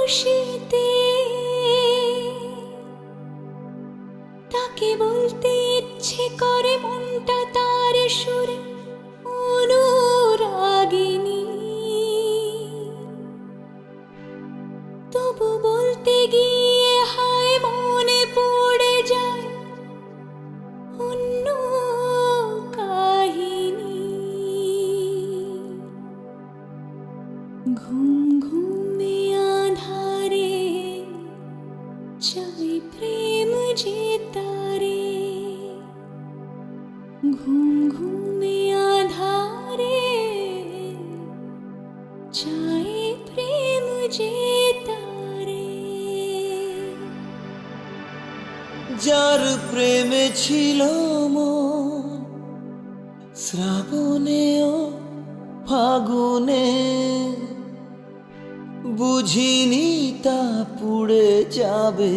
খুশিতে তাকে বলতে ইচ্ছে করে মনটা তার সুরে অনুরাগিনী, তবু বলতে গিয়ে হায় মনে পড়ে যায় অন্য কাহিনী। ঘুম ঘুমে আধারে চাই প্রেম যে তারে, ঘুম ঘুমে আধারে চাই প্রেম যে তারে। যার প্রেমে ছিল মন শ্রাবণে ও ফাগুনে, বুঝিনি তা পুড়ে যাবে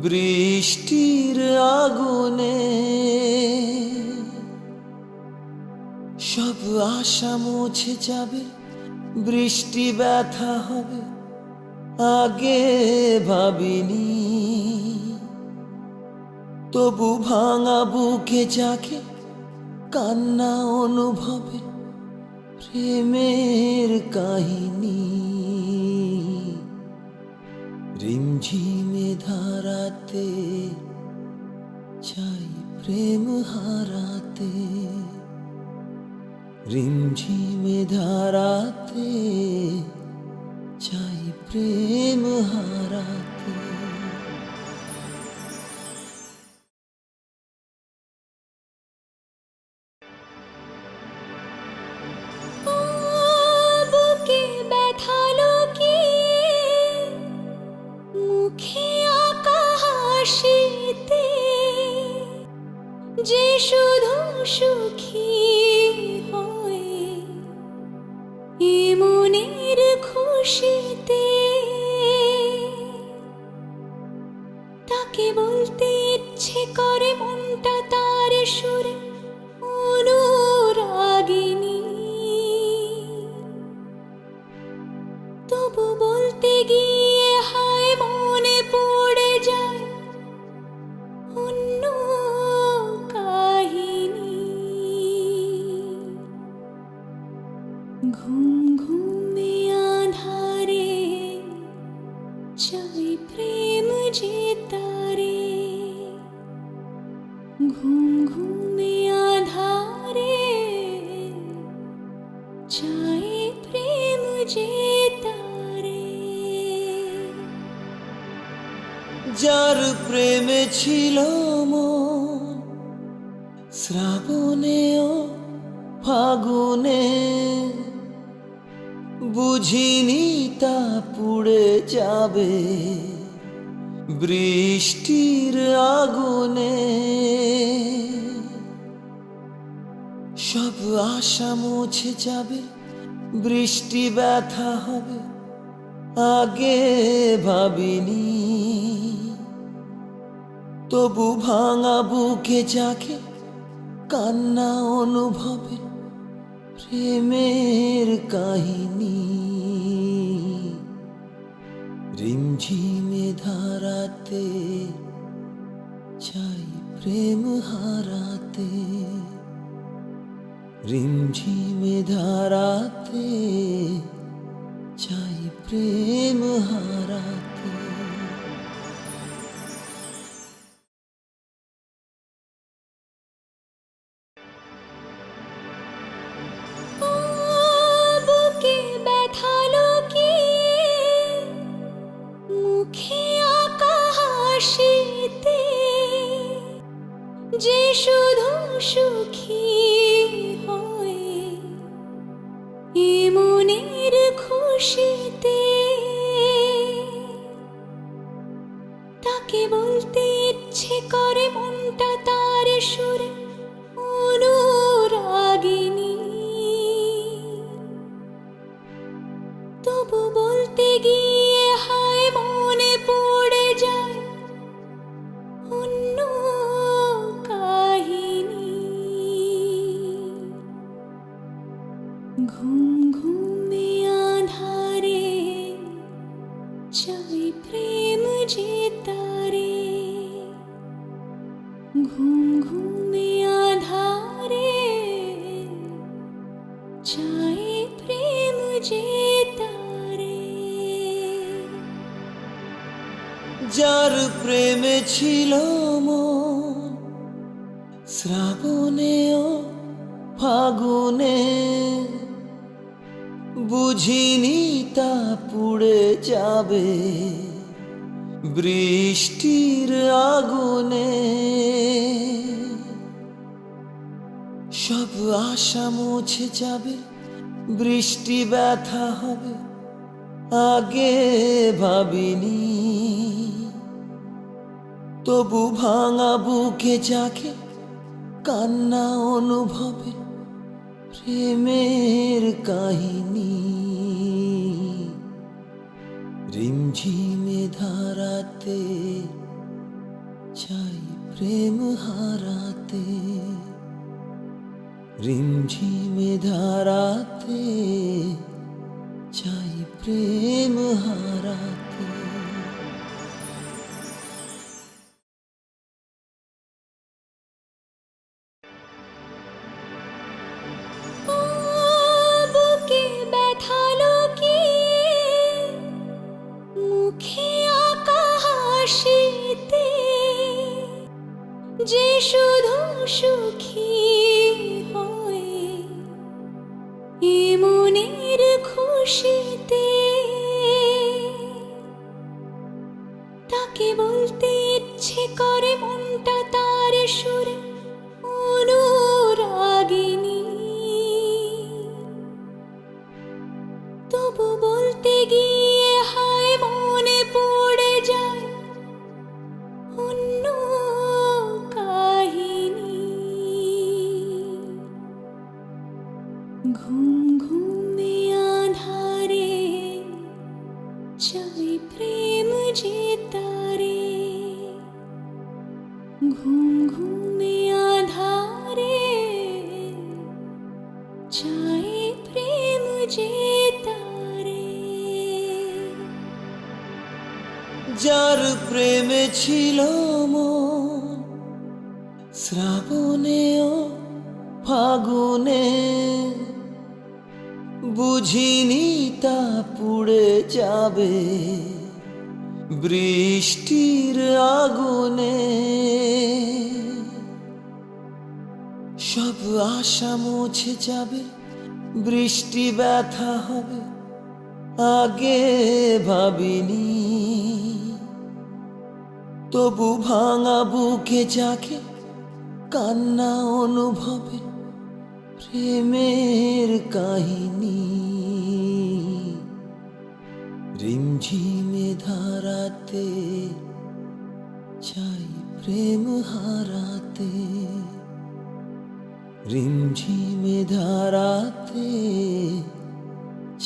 বৃষ্টির আগুনে। সব আশা মুছে যাবে, বৃষ্টি ব্যথা হবে আগে ভাবিনি, তবু ভাঙা বুকে জাগে কান্না অনুভবে প্রেমের কাহিনী। রিমঝিমে ধারাতে চাই প্রেম হারাতে, রিমঝিমে ধারাতে চাই প্রেম হারাতে। বুকে ব্যথা লুকিয়ে মুখে আঁকা হাসিতে, যে শুধু সুখী হয় এ মনের খুশিতে, তাকে বলতে ইচ্ছে করে মনটা তার সুরে অনুরাগিনী, তবু বলতে গিয়ে হায় মনে পড়ে যায় অন্য কাহিনী। ঘুম ঘুমে আধারে চাই প্রেম যে তারে, ঘুম ঘুমে আধারে চাই প্রেম যে তারে। যার প্রেমে ছিল মন শ্রাবণে ও ফাগুনে, বুঝিনি তা পুড়ে যাবে বৃষ্টির আগুনে। সব আশা মুছে যাবে, বৃষ্টি ব্যথা হবে আগে ভাবিনি, তবু ভাঙা বুকে জাগে কান্না অনুভবে প্রেমের কাহিনী। রিমঝিমে ধারাতে চাই প্রেম হারাতে, রিমঝিমে ধারাতে চাই প্রেম হারাতে। বুকে ব্যথা লুকিয়ে মুখে আঁকা হাসিতে, যে শুধু সুখী হয় এ মনের খুশিতে, তাকে বলতে ইচ্ছে করে মনটা তার সুরে অনুরাগিনী, তবু বলতে গিয়ে হায় মনে পড়ে যায় অন্য কাহিনী। ঘুম ঘুমে আধারে ঘুম ঘুমে আধারে চাই প্রেম যে তারে। যার প্রেমে ছিল মন শ্রাবণে ও ফাগুনে, বুঝিনি তা পুড়ে যাবে বৃষ্টির আগুনে। সব আশা মুছে যাবে, বৃষ্টি ব্যথা হবে, আগে ভাবিনি। তবু ভাঙা বুকে জাগে কান্না অনুভবে প্রেমের কাহিনী। রিমঝিমে ধারাতে চাই প্রেম হারাতে, রিমঝিমে ধারাতে চাই প্রেম হারাতে। বুকে ব্যথা লুকিয়ে মুখে আঁকা হাসিতে, যে শুধু সুখী হয় এ মনের খুশিতে। তাকে বলতে ইচ্ছে করে মনটা তার সুরে অনুরাগিনী, তবু বলতে গিয়ে হায় মনে পড়ে যায় অন্য কাহিনী। ঘুম ঘুমে আধারে চাই প্রেম যে তারে, ঘুম ঘুমে আধারে চাই প্রেম যে তারে। যার প্রেমে ছিল মন শ্রাবণে ও ফাগুনে, বুঝিনি তা পুড়ে যাবে বৃষ্টির আগুনে। সব আশা মুছে যাবে, বৃষ্টি ব্যথা হবে, আগে ভাবিনি। তবু ভাঙা বুকে জাগে কান্না অনুভবে প্রেমের কাহিনী। রিমঝিমে ধারাতে চাই প্রেম হারাতে, রিমঝিমে ধারাতে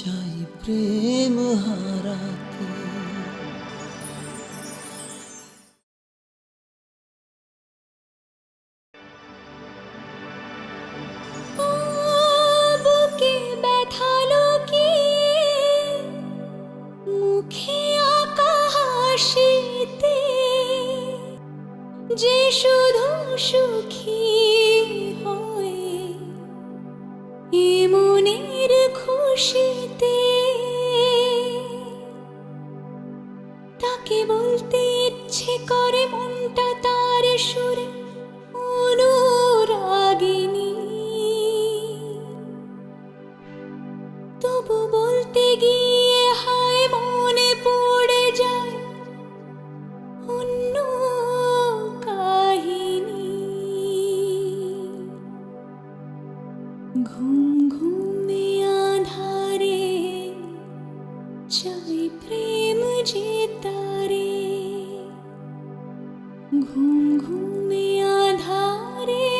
চাই প্রেম হারাতে। বুকে ব্যথা লুকিয়ে মুখে আঁকা হাসিতে, যে শুধু সুখী হয় এ মনের খুশিতে। তাকে বলতে ইচ্ছে করে মনটা তার সুরে অনুরাগিনী, তবু বলতে গিয়ে হায় মনে পড়ে যায় অন্য কাহিনী। ঘুম ঘুমে আধারে চাই প্রেম যে তারে, ঘুম ঘুমে আধারে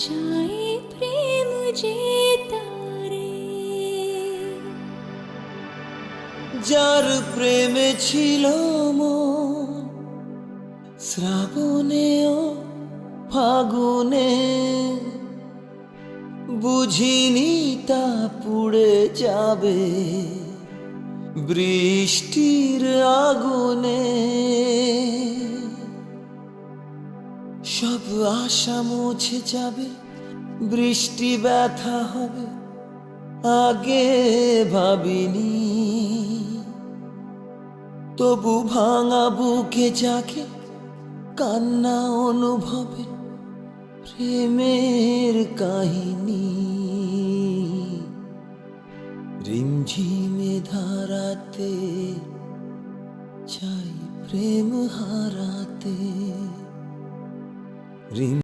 চাই প্রেম যে তারে। যার প্রেমে ছিল মন শ্রাবণে ও ফাগুনে, বুঝিনি তা পুড়ে যাবে বৃষ্টির আগুনে। সব আশা মুছে যাবে, বৃষ্টি ব্যথা হবে, আগে ভাবিনি। তবু ভাঙা বুকে জাগে কান্না অনুভবে, প্রেমের কাহিনী। রিমঝিমে ধারাতে চাই প্রেম হারাতে।